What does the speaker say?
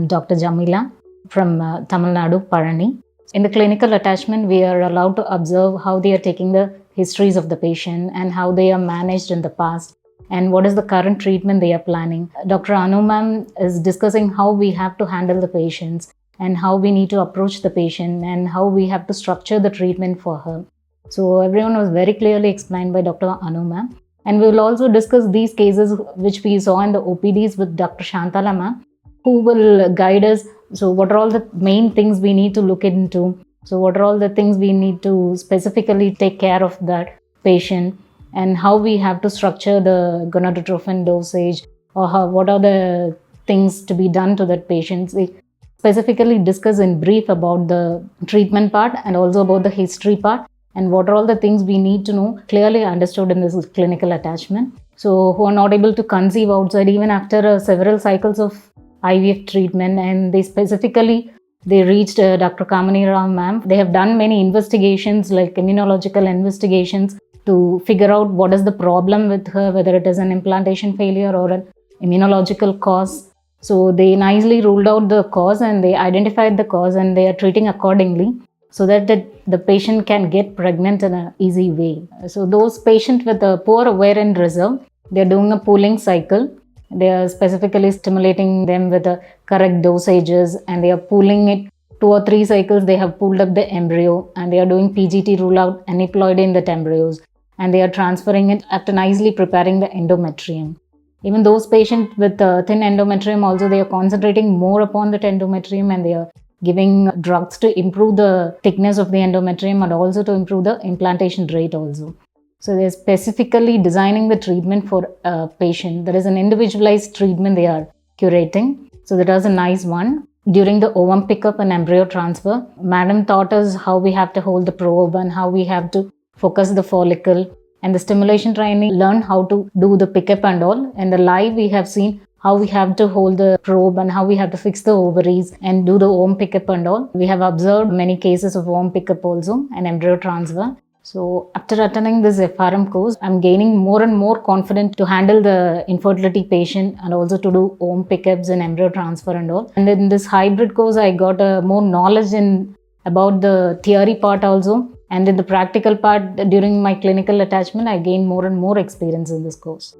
I'm Dr. Jameela from Tamil Nadu, Palani. In the clinical attachment, we are allowed to observe how they are taking the histories of the patient and how they are managed in the past and what is the current treatment they are planning. Dr. Anu ma'am is discussing how we have to handle the patients and how we need to approach the patient and how we have to structure the treatment for her. So everyone was very clearly explained by Dr. Anu ma'am. And we will also discuss these cases which we saw in the OPDs with Dr. Shantala ma'am, who will guide us. So what are all the main things we need to look into? So what are all the things we need to specifically take care of that patient and how we have to structure the gonadotrophin dosage or what are the things to be done to that patient. We specifically discuss in brief about the treatment part and also about the history part and what are all the things we need to know clearly understood in this clinical attachment. So who are not able to conceive outside even after several cycles of IVF treatment, and they reached Dr. Kamini Rao ma'am. They have done many investigations like immunological investigations to figure out what is the problem with her, whether it is an implantation failure or an immunological cause. So they nicely ruled out the cause and they identified the cause and they are treating accordingly so that the patient can get pregnant in an easy way. So those patients with a poor ovarian reserve, they are doing a pooling cycle. They are specifically stimulating them with the correct dosages and they are pooling it 2 or 3 cycles. They have pulled up the embryo and they are doing PGT rule out aneuploidy in the embryos and they are transferring it after nicely preparing the endometrium. Even those patients with thin endometrium also, they are concentrating more upon the endometrium and they are giving drugs to improve the thickness of the endometrium and also to improve the implantation rate also. So they're specifically designing the treatment for a patient. There is an individualized treatment they are curating. So that was a nice one. During the ovum pickup and embryo transfer, madam taught us how we have to hold the probe and how we have to focus the follicle. And the stimulation training learned how to do the pickup and all. And the live we have seen how we have to hold the probe and how we have to fix the ovaries and do the ovum pickup and all. We have observed many cases of ovum pickup also and embryo transfer. So after attending this FRM course, I'm gaining more and more confident to handle the infertility patient and also to do ovum pickups and embryo transfer and all. And in this hybrid course, I got more knowledge about the theory part also. And in the practical part, during my clinical attachment, I gained more and more experience in this course.